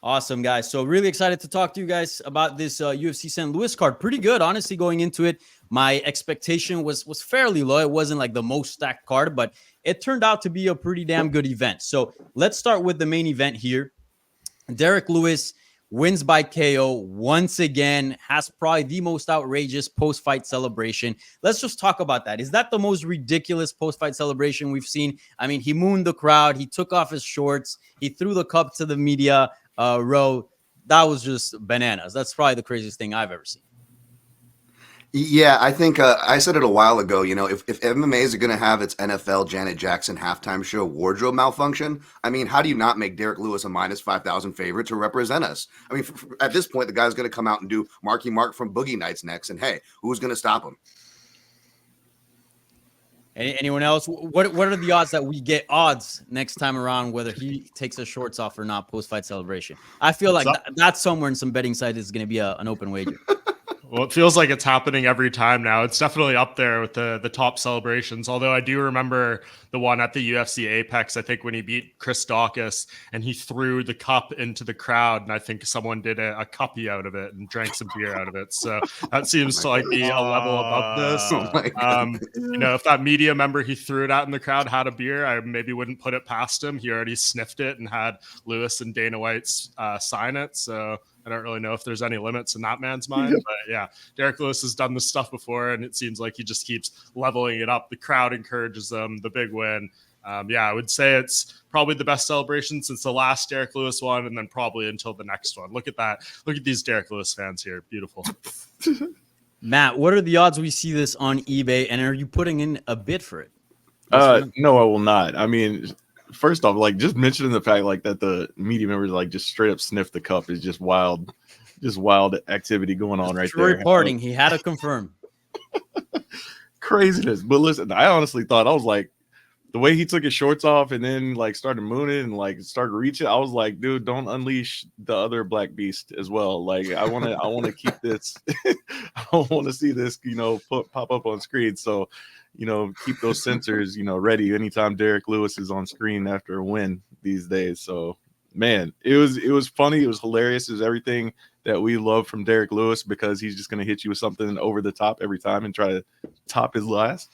Awesome, guys. So really excited to talk to you guys about this UFC St. Louis card. Pretty good, honestly, going into it. My expectation was fairly low. It wasn't like the most stacked card, but it turned out to be a pretty damn good event. So let's start with the main event here. Derrick Lewis wins by KO once again, has probably the most outrageous post-fight celebration. Let's just talk about that. Is that the most ridiculous post-fight celebration we've seen? I mean, he mooned the crowd. He took off his shorts. He threw the cup to the media row. That was just bananas. That's probably the craziest thing I've ever seen. Yeah, I think I said it a while ago. If MMA is going to have its NFL Janet Jackson halftime show wardrobe malfunction, I mean, how do you not make Derrick Lewis a minus 5,000 favorite to represent us? I mean, at this point, the guy's going to come out and do Marky Mark from Boogie Nights next, and hey, who's going to stop him? Anyone else? What are the odds that we get odds next time around, whether he takes his shorts off or not post-fight celebration? I feel like that's somewhere in some betting site is going to be an open wager. Well, it feels like it's happening every time now. It's definitely up there with the top celebrations. Although I do remember the one at the UFC Apex, I think when he beat Chris Daukaus and he threw the cup into the crowd, and I think someone did a cuppy out of it and drank some beer out of it. So that seems to like be a level above this. If that media member he threw it at in the crowd had a beer, I maybe wouldn't put it past him. He already sniffed it and had Lewis and Dana White sign it. So I don't really know if there's any limits in that man's mind, but yeah, Derrick Lewis has done this stuff before, and it seems like he just keeps leveling it up. The crowd encourages them, the big win. I would say it's probably the best celebration since the last Derrick Lewis one, and then probably until the next one. Look at that. Look at these Derrick Lewis fans here. Beautiful. Matt, what are the odds we see this on eBay, and are you putting in a bid for it? No, I will not. I mean, first off, like just mentioning the fact like that the media members like just straight up sniff the cup is just wild activity going on right there. Reporting, he had to confirm. Craziness. But listen, I honestly thought, I was like, the way he took his shorts off and then like started mooning and like started reaching, I was like, dude, don't unleash the other black beast as well. Like I want to keep this. I don't want to see this, pop up on screen. So, keep those sensors, ready anytime Derrick Lewis is on screen after a win these days. So, man, it was funny. It was hilarious. It was everything that we love from Derrick Lewis, because he's just going to hit you with something over the top every time and try to top his last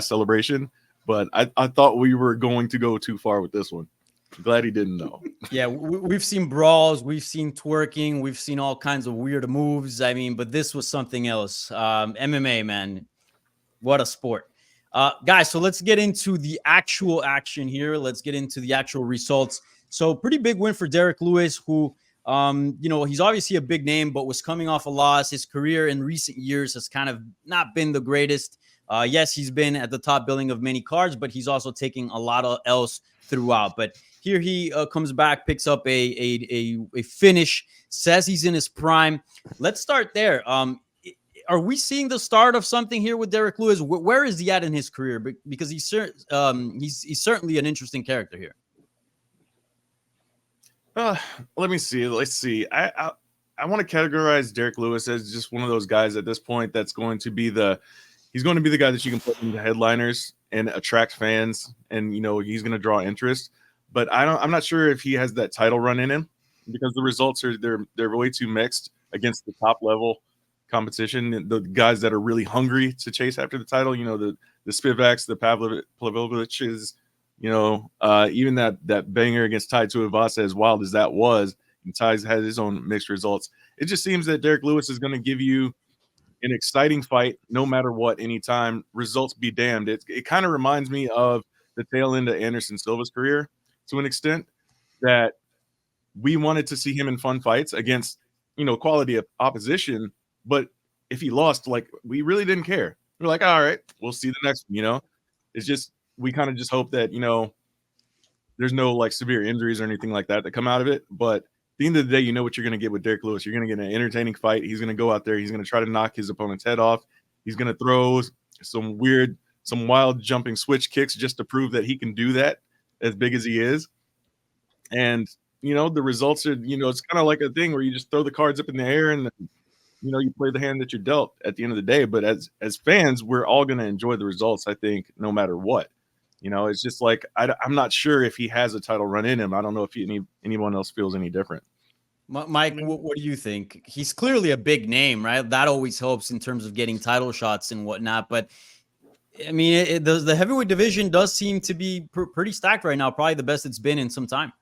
celebration. But I thought we were going to go too far with this one. Glad he didn't know. Yeah, we've seen brawls, we've seen twerking, we've seen all kinds of weird moves. I mean, but this was something else. MMA, man, what a sport. Guys, so let's get into the actual action here. Let's get into the actual results. So pretty big win for Derrick Lewis, who, he's obviously a big name, but was coming off a loss. His career in recent years has kind of not been the greatest. Yes, he's been at the top billing of many cards, but he's also taking a lot of else throughout. But here he comes back, picks up a finish, says he's in his prime. Let's start there. Are we seeing the start of something here with Derrick Lewis? Where is he at in his career? Because he's certainly an interesting character here. Let me see. Let's see. I want to categorize Derrick Lewis as just one of those guys at this point that's going to be he's going to be the guy that you can put into headliners and attract fans, and he's going to draw interest. But I'm not sure if he has that title run in him, because the results they're way too mixed against the top level competition. The guys that are really hungry to chase after the title, the Spivaks, the Pavloviches, even that banger against Tai Tuivasa, as wild as that was, and Ty's had his own mixed results. It just seems that Derrick Lewis is going to give you an exciting fight no matter what, anytime. Results be damned. It kind of reminds me of the tail end of Anderson Silva's career to an extent, that we wanted to see him in fun fights against quality of opposition, but if he lost, like, we really didn't care. We're like, all right, we'll see the next one. It's just, we kind of just hope that there's no like severe injuries or anything like that come out of it. But at the end of the day, you know what you're going to get with Derrick Lewis. You're going to get an entertaining fight. He's going to go out there. He's going to try to knock his opponent's head off. He's going to throw some wild jumping switch kicks just to prove that he can do that, as big as he is. And, the results are, it's kind of like a thing where you just throw the cards up in the air and, you play the hand that you're dealt at the end of the day. But as fans, we're all going to enjoy the results, I think, no matter what. You know, it's just like I'm not sure if he has a title run in him. I don't know if anyone else feels any different. Mike, what do you think? He's clearly a big name, right? That always helps in terms of getting title shots and whatnot. But I mean, the heavyweight division does seem to be pretty stacked right now. Probably the best it's been in some time.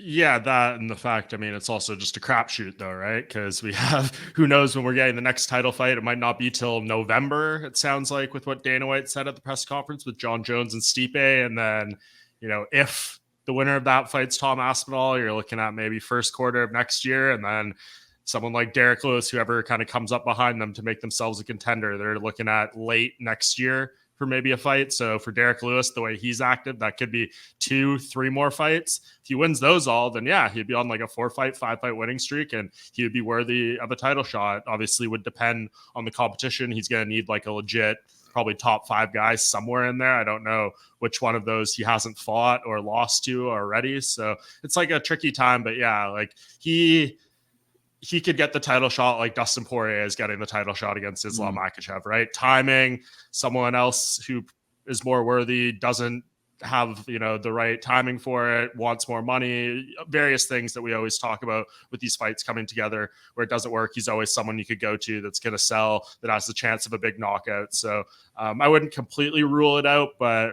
Yeah, that and the fact, I mean, it's also just a crapshoot though, right? Because we have, who knows when we're getting the next title fight. It might not be till November, it sounds like, with what Dana White said at the press conference with John Jones and Stipe. And then, you know, if the winner of that fights Tom Aspinall, you're looking at maybe first quarter of next year. And then someone like Derrick Lewis, whoever kind of comes up behind them to make themselves a contender, they're looking at late next year for maybe a fight. So for Derrick Lewis, the way he's active, that could be 2-3 more fights. If he wins those all, then yeah, he'd be on like a 4-fight, 5-fight winning streak, and he would be worthy of a title shot. Obviously would depend on the competition. He's going to need like a legit, probably top 5 guys somewhere in there. I don't know which one of those he hasn't fought or lost to already. So it's like a tricky time, but yeah, like he could get the title shot like Dustin Poirier is getting the title shot against Islam Makhachev, right? Timing, someone else who is more worthy doesn't have, you know, the right timing for it, wants more money, various things that we always talk about with these fights coming together where it doesn't work. He's always someone you could go to that's going to sell, that has the chance of a big knockout. So I wouldn't completely rule it out, but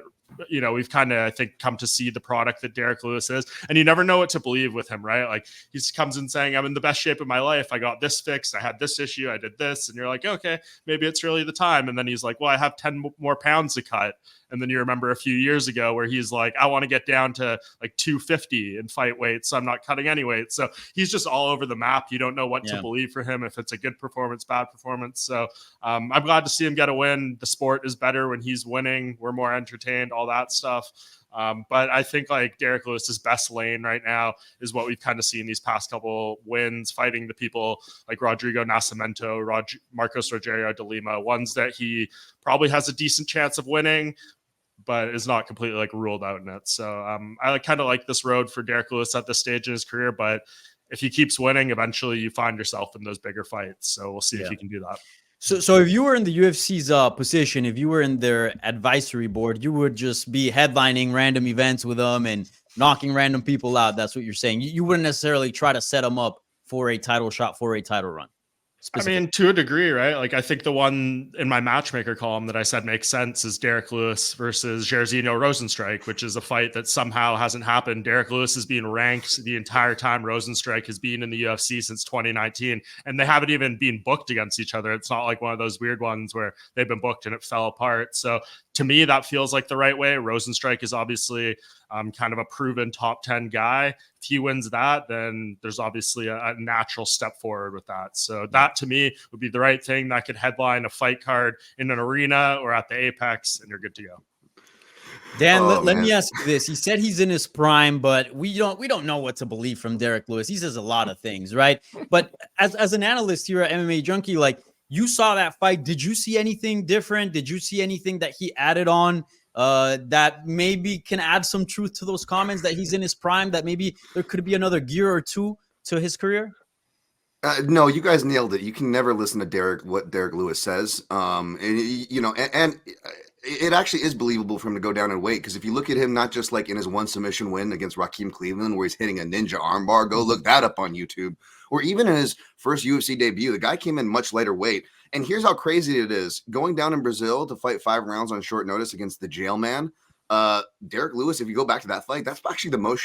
you know, we've kind of, I think, come to see the product that Derrick Lewis is, and you never know what to believe with him, right? Like he comes in saying, I'm in the best shape of my life. I got this fixed. I had this issue. I did this. And you're like, okay, maybe it's really the time. And then he's like, well, I have 10 more pounds to cut. And then you remember a few years ago where he's like, I want to get down to like 250 in fight weight, so I'm not cutting any weight. So he's just all over the map. You don't know what to believe for him, if it's a good performance, bad performance. So I'm glad to see him get a win. The sport is better when he's winning. We're more entertained, all that stuff. But I think like Derrick Lewis's best lane right now is what we've kind of seen these past couple wins, fighting the people like Rodrigo Nascimento, Marcos Rogerio de Lima, ones that he probably has a decent chance of winning, but is not completely like ruled out in it. So I kind of like this road for Derrick Lewis at this stage in his career, but if he keeps winning, eventually you find yourself in those bigger fights. So we'll see if he can do that. So if you were in the UFC's position, if you were in their advisory board, you would just be headlining random events with them and knocking random people out. That's what you're saying. You wouldn't necessarily try to set them up for a title shot, for a title run. I mean, to a degree, right? Like, I think the one in my matchmaker column that I said makes sense is Derrick Lewis versus Jairzinho Rozenstruik, which is a fight that somehow hasn't happened. Derrick Lewis has been ranked the entire time Rozenstruik has been in the UFC since 2019, and they haven't even been booked against each other. It's not like one of those weird ones where they've been booked and it fell apart. So to me, that feels like the right way. Rozenstruik is obviously kind of a proven top 10 guy. If he wins that, then there's obviously a natural step forward with that. So that to me would be the right thing. That could headline a fight card in an arena or at the Apex, and you're good to go. Dan, let me ask you this. He said he's in his prime, but we don't know what to believe from Derrick Lewis. He says a lot of things, right? But as an analyst here at MMA Junkie, like, you saw that fight. Did you see anything different? Did you see anything that he added on that maybe can add some truth to those comments that he's in his prime, that maybe there could be another gear or two to his career? No, you guys nailed it. You can never listen to what Derrick Lewis says. And it actually is believable for him to go down and weight, because if you look at him, not just like in his one submission win against Raheem Cleveland, where he's hitting a ninja armbar, go look that up on YouTube, or even in his first UFC debut, the guy came in much lighter weight. And here's how crazy it is. Going down in Brazil to fight 5 rounds on short notice against the jail man, Derrick Lewis, if you go back to that fight, that's actually the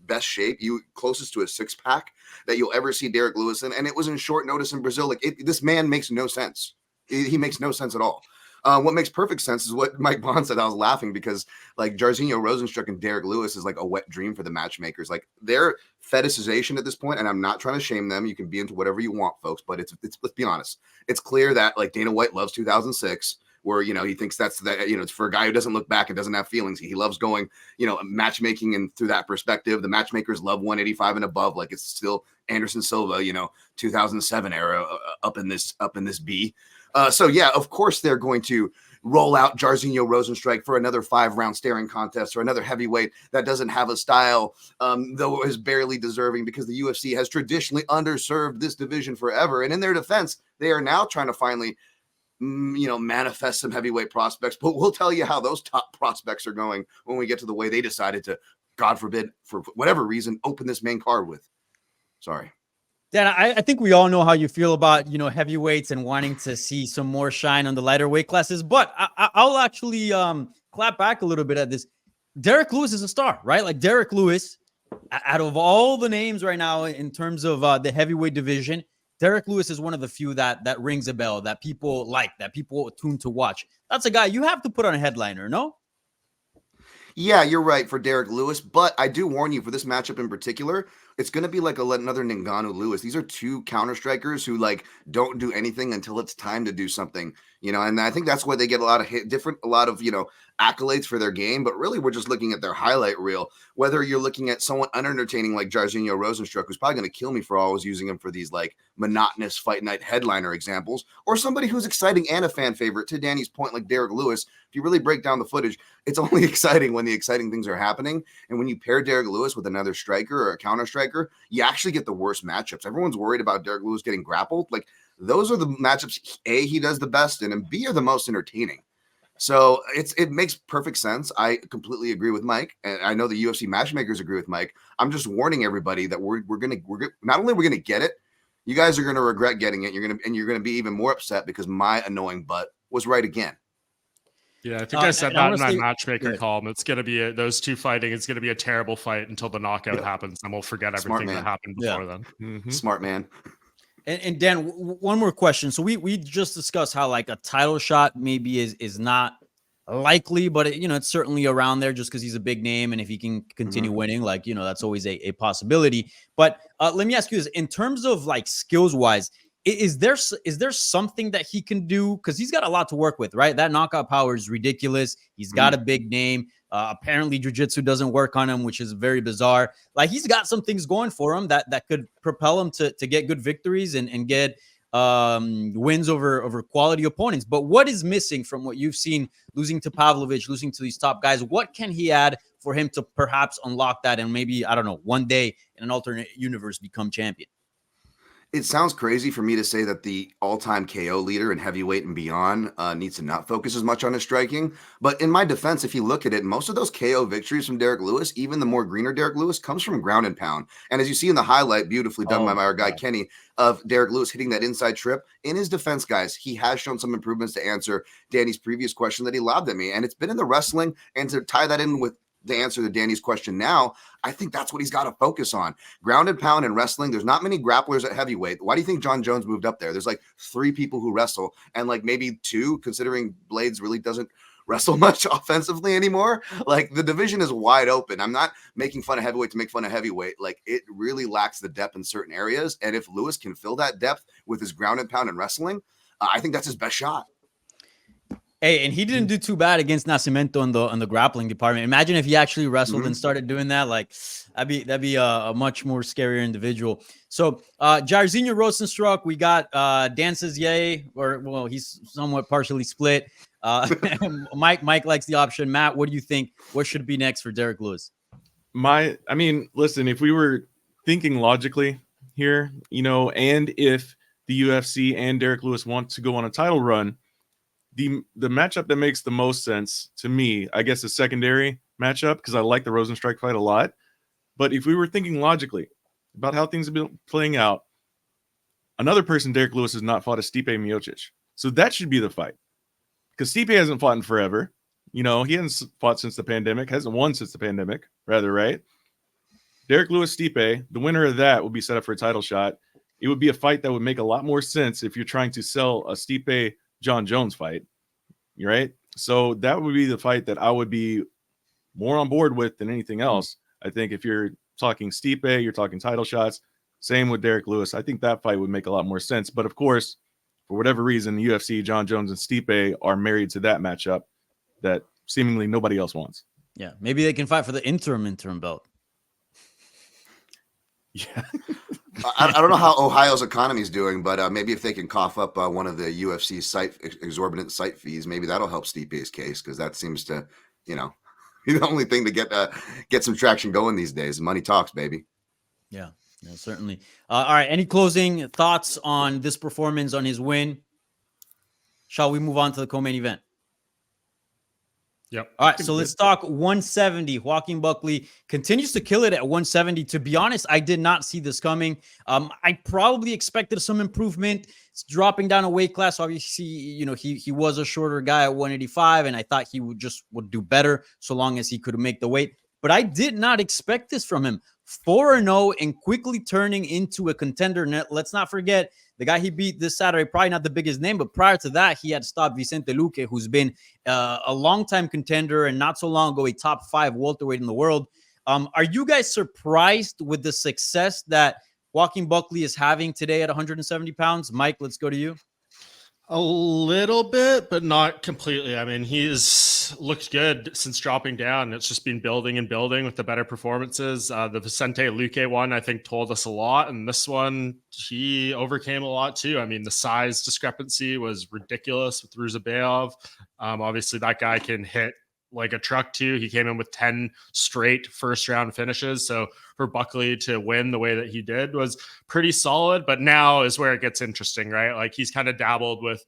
best shape, closest to a 6-pack that you'll ever see Derrick Lewis in. And it was in short notice in Brazil. Like, this man makes no sense. He makes no sense at all. What makes perfect sense is what Mike Bond said. I was laughing because like Jairzinho Rozenstruik and Derrick Lewis is like a wet dream for the matchmakers. Like, their fetishization at this point, and I'm not trying to shame them. You can be into whatever you want, folks, but it's let's be honest. It's clear that like Dana White loves 2006, where, you know, he thinks that's that, you know, it's for a guy who doesn't look back and doesn't have feelings. He loves going, you know, matchmaking, and through that perspective, the matchmakers love 185 and above. Like, it's still Anderson Silva, you know, 2007 era up in this B. So yeah, of course they're going to roll out Jairzinho Rozenstruik for another 5-round staring contest, or another heavyweight that doesn't have a style, though is barely deserving, because the UFC has traditionally underserved this division forever. And in their defense, they are now trying to finally manifest some heavyweight prospects, but we'll tell you how those top prospects are going when we get to the way they decided to, God forbid, for whatever reason, open this main card with. Sorry. Dan, I think we all know how you feel about, heavyweights and wanting to see some more shine on the lighter weight classes, but I'll actually clap back a little bit at this. Derrick Lewis is a star, right? Like Derrick Lewis, out of all the names right now in terms of the heavyweight division, Derrick Lewis is one of the few that rings a bell, that people like, that people tune to watch. That's a guy you have to put on a headliner, no? Yeah, you're right for Derrick Lewis, but I do warn you for this matchup in particular, it's going to be like another Ngannou Lewis. These are two counter strikers who don't do anything until it's time to do something, and I think that's why they get a lot of accolades for their game, but really we're just looking at their highlight reel. Whether you're looking at someone unentertaining like Jairzinho Rozenstruik, who's probably going to kill me for always using him for these monotonous fight night headliner examples, or somebody who's exciting and a fan favorite, to Danny's point, like Derrick Lewis. If you really break down the footage, it's only exciting when the exciting things are happening. And when you pair Derrick Lewis with another striker or a counter striker, you actually get the worst matchups. Everyone's worried about Derrick Lewis getting grappled. Those are the matchups, A, he does the best in, and B, are the most entertaining. So it makes perfect sense. I completely agree with Mike, and I know the UFC matchmakers agree with Mike. I'm just warning everybody that we're not only we're gonna get it, you guys are gonna regret getting it. You're gonna be even more upset because my annoying butt was right again. Yeah, I think I said that in my matchmaker good. column. It's going to be those two fighting. It's going to be a terrible fight until the knockout happens, and we'll forget everything that happened before then. Mm-hmm. Smart man. And Dan, one more question. So we just discussed how a title shot maybe is not likely, but it's certainly around there just because he's a big name, and if he can continue winning, that's always a possibility. But let me ask you this: in terms of skills wise, is there something that he can do? Because he's got a lot to work with, right? That knockout power is ridiculous. He's got a big name. Apparently, jiu-jitsu doesn't work on him, which is very bizarre. He's got some things going for him that could propel him to get good victories and get wins over quality opponents. But what is missing from what you've seen, losing to Pavlovich, losing to these top guys? What can he add for him to perhaps unlock that and maybe, I don't know, one day in an alternate universe become champion? It sounds crazy for me to say that the all-time KO leader in heavyweight and beyond needs to not focus as much on his striking. But in my defense, if you look at it, most of those KO victories from Derrick Lewis, even the more greener Derrick Lewis, comes from ground and pound. And as you see in the highlight, beautifully done by our guy Kenny, of Derrick Lewis hitting that inside trip. In his defense, guys, he has shown some improvements to answer Danny's previous question that he lobbed at me. And it's been in the wrestling, and to tie that in with the answer to Danny's question now, I think that's what he's got to focus on. Ground and pound and wrestling. There's not many grapplers at heavyweight. Why do you think John Jones moved up there? There's 3 people who wrestle, and maybe 2, considering Blades really doesn't wrestle much offensively anymore. The division is wide open. I'm not making fun of heavyweight to make fun of heavyweight. It really lacks the depth in certain areas. And if Lewis can fill that depth with his ground and pound and wrestling, I think that's his best shot. Hey, and he didn't do too bad against Nascimento in the grappling department. Imagine if he actually wrestled and started doing that. That'd be a much more scarier individual. So Jairzinho Rozenstruik, we got Dan says yay, or he's somewhat partially split. Mike likes the option. Matt, what do you think? What should be next for Derrick Lewis? Listen, if we were thinking logically here, and if the UFC and Derrick Lewis want to go on a title run, the matchup that makes the most sense to me, I guess, a secondary matchup, because I like the Rozenstruik fight a lot. But if we were thinking logically about how things have been playing out, another person Derrick Lewis has not fought is Stipe Miocic. So that should be the fight. Because Stipe hasn't fought in forever. He hasn't fought since the pandemic, hasn't won since the pandemic, rather, right? Derrick Lewis, Stipe, the winner of that would be set up for a title shot. It would be a fight that would make a lot more sense if you're trying to sell a Stipe John Jones fight, right? So that would be the fight that I would be more on board with than anything else. I think if you're talking Stipe, you're talking title shots. Same with Derrick Lewis. I think that fight would make a lot more sense. But of course, for whatever reason, the UFC, John Jones and Stipe are married to that matchup that seemingly nobody else wants. Yeah, maybe they can fight for the interim belt. Yeah. I don't know how Ohio's economy is doing, but maybe if they can cough up one of the UFC exorbitant site fees, maybe that'll help Stipe's case, because that seems to, be the only thing to get some traction going these days. Money talks, baby. Yeah, certainly. All right, any closing thoughts on this performance, on his win? shall we move on to the co-main event? Yep. All right, so let's talk 170. Joaquin Buckley continues to kill it at 170. To be honest, I did not see this coming. I probably expected some improvement. It's dropping down a weight class. Obviously, he was a shorter guy at 185, and I thought he would do better so long as he could make the weight. But I did not expect this from him. 4-0 and quickly turning into a contender. Let's not forget the guy he beat this Saturday, probably not the biggest name, but prior to that, he had stopped Vicente Luque, who's been a longtime contender and not so long ago a top 5 welterweight in the world. Are you guys surprised with the success that Joaquin Buckley is having today at 170 pounds? Mike, let's go to you. A little bit, but not completely. I mean, he's looked good since dropping down. It's just been building and building with the better performances. The Vicente Luque one, I think, told us a lot. And this one, he overcame a lot too. I mean, the size discrepancy was ridiculous with Ruzabayev. Obviously, that guy can hit like a truck too. He came in with 10 straight first round finishes. So for Buckley to win the way that he did was pretty solid, but now is where it gets interesting, right? Like he's kind of dabbled with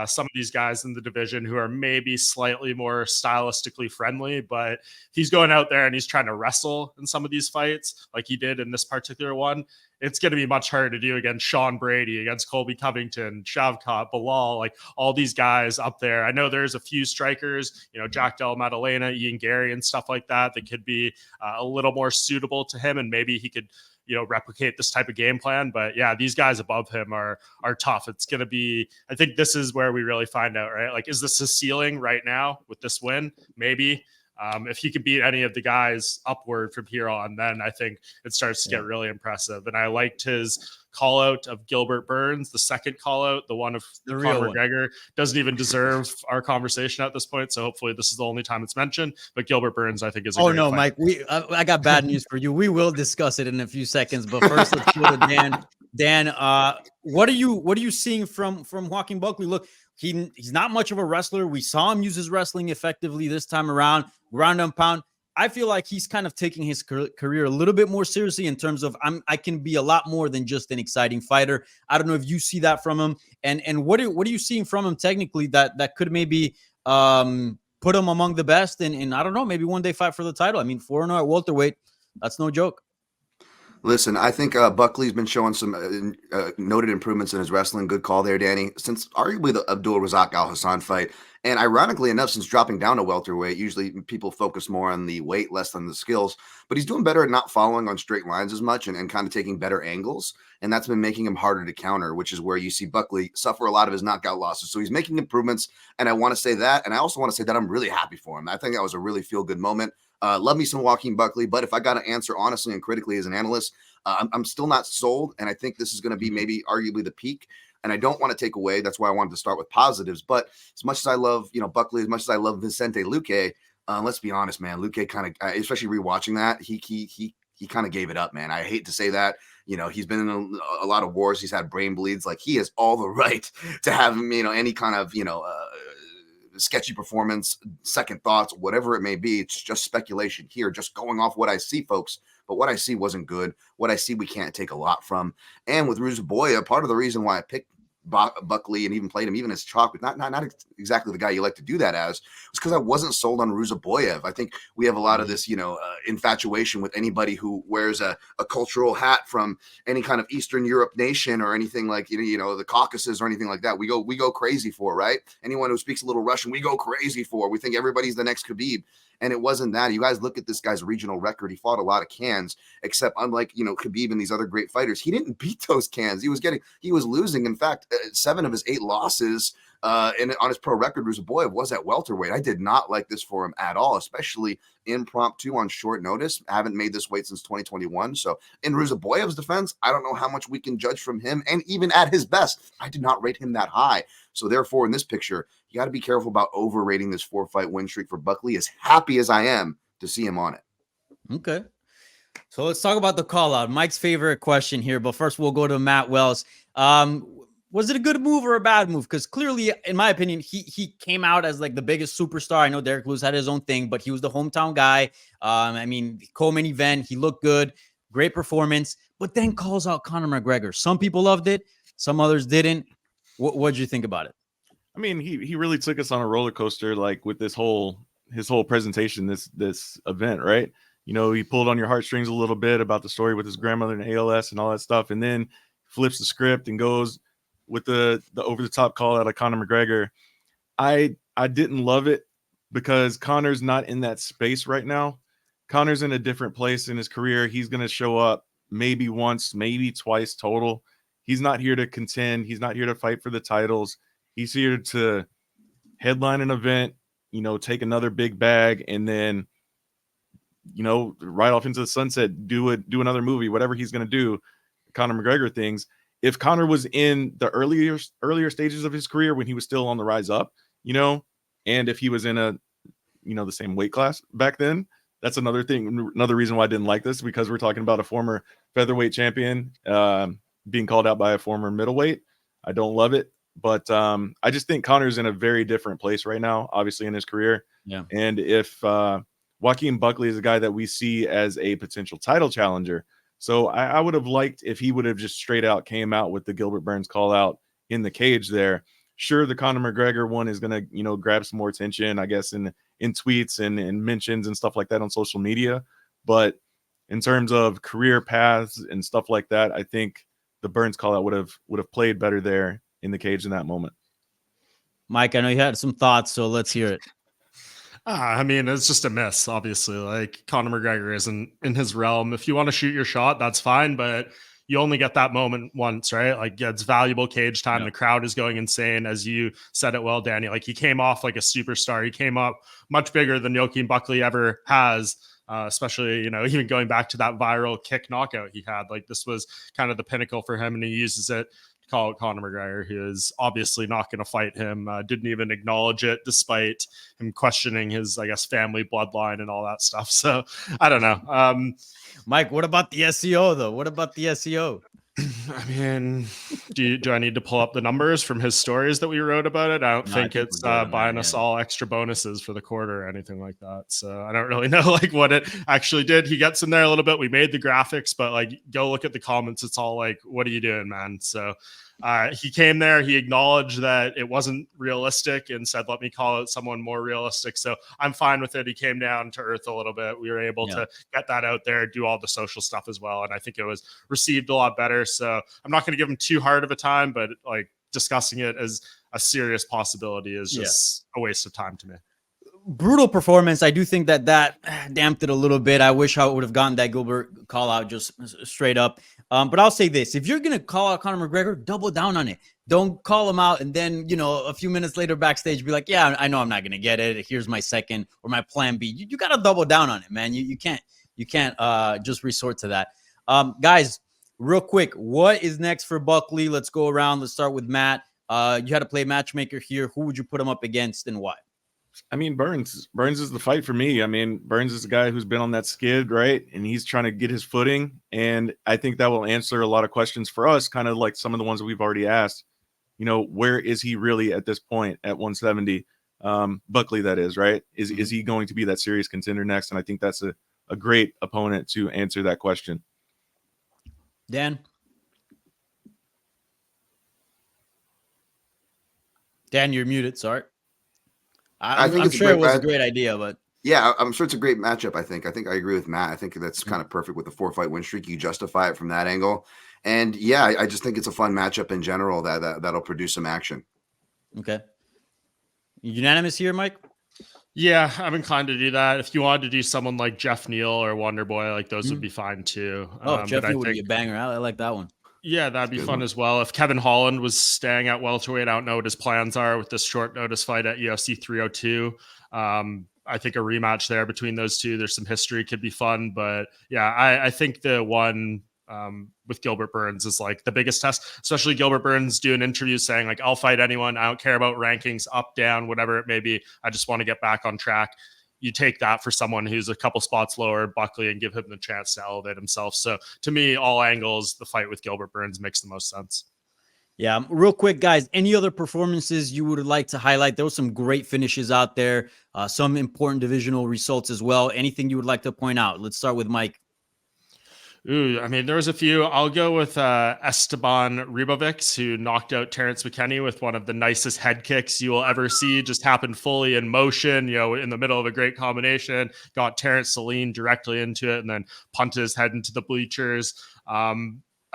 some of these guys in the division who are maybe slightly more stylistically friendly, but he's going out there and he's trying to wrestle in some of these fights like he did in this particular one. It's going to be much harder to do against Sean Brady, against Colby Covington, Shavkat, Bilal, like all these guys up there. I know there's a few strikers, Jack Del Maddalena, Ian Gary and stuff like that could be a little more suitable to him, and maybe he could replicate this type of game plan. But yeah, these guys above him are tough. It's going to be, I think this is where we really find out, right? Like, is this a ceiling right now with this win? Maybe. If he could beat any of the guys upward from here on, then I think it starts to get really impressive. And I liked his call out of Gilbert Burns, the second call out, the one of Conor McGregor. Doesn't even deserve our conversation at this point. So hopefully this is the only time it's mentioned. But Gilbert Burns, I think, is a great fight. Mike, I got bad news for you. We will discuss it in a few seconds. But first, let's go to Dan. Dan, what are you seeing from Joaquin Buckley? Look, he's not much of a wrestler. We saw him use his wrestling effectively this time around, ground and pound. I feel like he's kind of taking his career a little bit more seriously in terms of I can be a lot more than just an exciting fighter. I don't know if you see that from him, and what are you seeing from him technically that could maybe put him among the best and I don't know, maybe one day fight for the title. I mean, 4-0 at welterweight, that's no joke. Listen, I think Buckley's been showing some noted improvements in his wrestling. Good call there, Danny. Since arguably the Abdul Razak Al Hassan fight, and ironically enough, since dropping down to welterweight, usually people focus more on the weight, less on the skills. But he's doing better at not following on straight lines as much and kind of taking better angles. And that's been making him harder to counter, which is where you see Buckley suffer a lot of his knockout losses. So he's making improvements, and I want to say that. And I also want to say that I'm really happy for him. I think that was a really feel-good moment. Love me some Joaquin Buckley, but if I got to answer honestly and critically as an analyst, I'm still not sold, and I think this is going to be maybe arguably the peak. And I don't want to take away. That's why I wanted to start with positives. But as much as I love, Buckley, as much as I love Vicente Luque, let's be honest, man. Luque kind of, especially rewatching that, he kind of gave it up, man. I hate to say that. He's been in a lot of wars. He's had brain bleeds. Like, he has all the right to have, any kind of, sketchy performance, second thoughts, whatever it may be. It's just speculation here, just going off what I see, folks. But what I see wasn't good. What I see, we can't take a lot from. And with Ruzaboya, part of the reason why I picked Buckley and even played him even as chalk, but not exactly the guy you like to do that as, was because I wasn't sold on Ruzaboyev. I think we have a lot of this, infatuation with anybody who wears a cultural hat from any kind of Eastern Europe nation or anything like, the Caucasus or anything like that. We go crazy for, right? Anyone who speaks a little Russian, we go crazy for. We think everybody's the next Khabib. And it wasn't that. You guys look at this guy's regional record. He fought a lot of cans, except unlike, Khabib and these other great fighters, he didn't beat those cans. He was losing. In fact, 7 of his 8 losses on his pro record, Ruzaboyev was at welterweight. I did not like this for him at all, especially impromptu on short notice. I haven't made this weight since 2021. So in Ruzaboyev's defense, I don't know how much we can judge from him. And even at his best, I did not rate him that high. So therefore, in this picture, you got to be careful about overrating this 4-fight win streak for Buckley, as happy as I am to see him on it. Okay. So let's talk about the call out. Mike's favorite question here, but first we'll go to Matt Wells. Was it a good move or a bad move? Because clearly, in my opinion, he came out as like the biggest superstar. I know Derrick Lewis had his own thing, but he was the hometown guy. Co-main event, he looked good, great performance, but then calls out Conor McGregor. Some people loved it, some others didn't. What did you think about it? I mean, he really took us on a roller coaster, like with his whole presentation, this event, right? You know, he pulled on your heartstrings a little bit about the story with his grandmother and ALS and all that stuff, and then flips the script and goes with the over the top call out of Conor McGregor. I didn't love it because Conor's not in that space right now. Conor's in a different place in his career. He's going to show up maybe once, maybe twice total. He's not here to contend. He's not here to fight for the titles. He's here to headline an event, you know, take another big bag, and then, you know, right off into the sunset, do another movie, whatever he's going to do, Conor McGregor things. If Conor was in the earlier stages of his career when he was still on the rise up, you know, and if he was in a, you know, the same weight class back then, that's another thing. Another reason why I didn't like this, because we're talking about a former featherweight champion being called out by a former middleweight. I don't love it, but I just think Conor's in a very different place right now, obviously in his career. Yeah. And if Joaquin Buckley is a guy that we see as a potential title challenger, so I would have liked if he would have just straight out came out with the Gilbert Burns call out in the cage there. Sure, the Conor McGregor one is going to, you know, grab some more attention, I guess, in tweets and mentions and stuff like that on social media. But in terms of career paths and stuff like that, I think the Burns call out would have played better there in the cage in that moment. Mike, I know you had some thoughts, so let's hear it. I mean, it's just a miss, obviously. Like, Conor McGregor isn't in his realm. If you want to shoot your shot, that's fine, but you only get that moment once, right? Like, it's valuable cage time. Yeah. The crowd is going insane, as you said it well, Danny. Like, he came off like a superstar. He came up much bigger than Joaquin Buckley ever has, especially, you know, even going back to that viral kick knockout he had. Like, this was kind of the pinnacle for him, and he uses it to call out Conor McGregor, who is obviously not going to fight him. Didn't even acknowledge it, despite him questioning his, I guess, family bloodline and all that stuff. So I don't know. Mike, what about the SEO though? What about the SEO? I mean, do I need to pull up the numbers from his stories that we wrote about it? I don't think it's buying us all extra bonuses for the quarter or anything like that. So I don't really know like what it actually did. He gets in there a little bit. We made the graphics, but like, go look at the comments. It's all like, what are you doing, man? So he came there, he acknowledged that it wasn't realistic and said, let me call it someone more realistic. So I'm fine with it. He came down to earth a little bit. We were able to get that out there, do all the social stuff as well. And I think it was received a lot better. So I'm not going to give him too hard of a time, but like, discussing it as a serious possibility is just a waste of time to me. Brutal performance. I do think that damped it a little bit. I wish I would have gotten that Gilbert call out just straight up. But I'll say this: if you're gonna call out Conor McGregor, double down on it. Don't call him out and then, you know, a few minutes later backstage be like, yeah, I know I'm not gonna get it. Here's my second or my plan B. You got to double down on it, man. You can't just resort to that. Guys, real quick, what is next for Buckley? Let's go around. Let's start with Matt. You had to play matchmaker here. Who would you put him up against and why? I mean, Burns is the fight for me. I mean, Burns is the guy who's been on that skid, right? And he's trying to get his footing. And I think that will answer a lot of questions for us, kind of like some of the ones that we've already asked. You know, where is he really at this point at 170? Buckley, that is, right? Is he going to be that serious contender next? And I think that's a great opponent to answer that question. Dan, you're muted. Sorry. I'm sure it was a great idea, but yeah, I'm sure it's a great matchup. I think I agree with Matt. I think that's kind of perfect with the 4-fight win streak. You justify it from that angle, and yeah, I just think it's a fun matchup in general that'll produce some action. Okay, unanimous here, Mike. Yeah, I'm inclined to do that. If you wanted to do someone like Jeff Neal or Wonder Boy, like those would be fine too. Jeff Neal would be a banger. I like that one. Yeah, that'd be fun as well. If Kevin Holland was staying at welterweight, I don't know what his plans are with this short notice fight at UFC 302. I think a rematch there between those two, there's some history, could be fun. But yeah, I think the one with Gilbert Burns is like the biggest test, especially Gilbert Burns doing interviews saying like, I'll fight anyone. I don't care about rankings, up, down, whatever it may be. I just want to get back on track. You take that for someone who's a couple spots lower, Buckley, and give him the chance to elevate himself. So to me, all angles, the fight with Gilbert Burns makes the most sense. Yeah. Real quick, guys, any other performances you would like to highlight? There were some great finishes out there, some important divisional results as well. Anything you would like to point out? Let's start with Mike. Ooh, I mean, there was a few. I'll go with Esteban Ribovics, who knocked out Terrence McKinney with one of the nicest head kicks you will ever see. Just happened fully in motion, in the middle of a great combination. Got Terrence Celine directly into it, and then punted his head into the bleachers.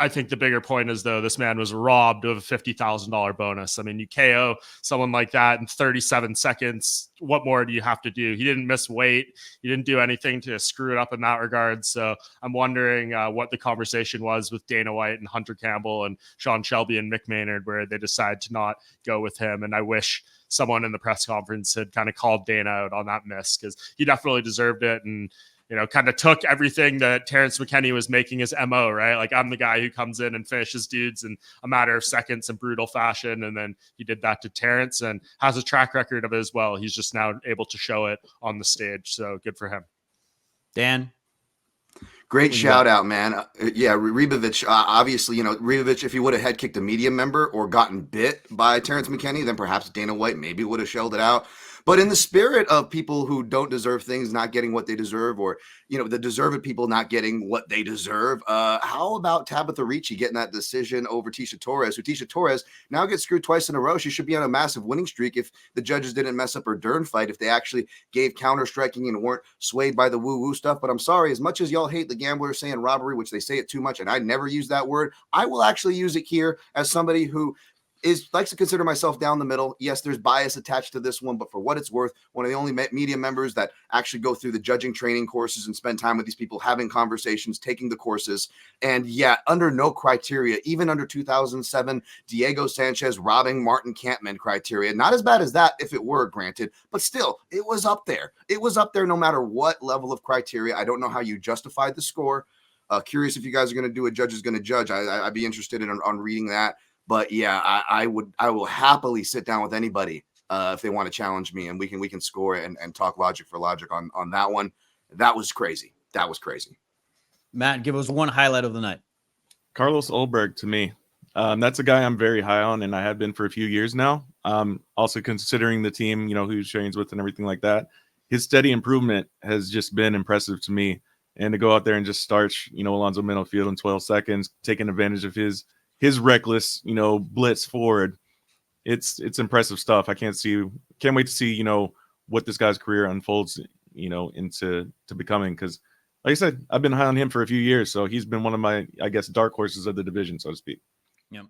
I think the bigger point is, though, this man was robbed of a $50,000 bonus. I mean, you KO someone like that in 37 seconds. What more do you have to do? He didn't miss weight. He didn't do anything to screw it up in that regard. So I'm wondering what the conversation was with Dana White and Hunter Campbell and Sean Shelby and Mick Maynard, where they decided to not go with him. And I wish someone in the press conference had kind of called Dana out on that miss, because he definitely deserved it. And kind of took everything that Terrence McKinney was making his MO, right? Like, I'm the guy who comes in and finishes dudes in a matter of seconds in brutal fashion. And then he did that to Terrence and has a track record of it as well. He's just now able to show it on the stage. So good for him. Dan? Great shout out, man. Yeah, Ribovic, obviously, Ribovic, if he would have head kicked a media member or gotten bit by Terrence McKinney, then perhaps Dana White maybe would have shelled it out. But in the spirit of people who don't deserve things not getting what they deserve, or, the deserved people not getting what they deserve, how about Tabitha Ricci getting that decision over Tisha Torres, who Tisha Torres now gets screwed twice in a row? She should be on a massive winning streak if the judges didn't mess up her Dern fight, if they actually gave counter striking and weren't swayed by the woo-woo stuff. But I'm sorry, as much as y'all hate the gamblers saying robbery, which they say it too much, and I never use that word, I will actually use it here as somebody who likes to consider myself down the middle. Yes, there's bias attached to this one, but for what it's worth, one of the only media members that actually go through the judging training courses and spend time with these people, having conversations, taking the courses. And yeah, under no criteria, even under 2007, Diego Sanchez robbing Martin Kampman criteria, not as bad as that if it were, granted, but still, it was up there. It was up there no matter what level of criteria. I don't know how you justified the score. Curious if you guys are going to do a judge is going to judge. I'd be interested in on reading that. But yeah, I will happily sit down with anybody if they want to challenge me, and we can score and talk logic for logic on that one. That was crazy. That was crazy. Matt, give us one highlight of the night. Carlos Ulberg, to me, that's a guy I'm very high on, and I have been for a few years now. Also considering the team, who he trains with and everything like that, his steady improvement has just been impressive to me. And to go out there and just starch, Alonzo Minofield in 12 seconds, taking advantage of his reckless, blitz forward. It's impressive stuff. Can't wait to see, what this guy's career unfolds, into becoming. Because, like I said, I've been high on him for a few years, so he's been one of my, I guess, dark horses of the division, so to speak. Yep.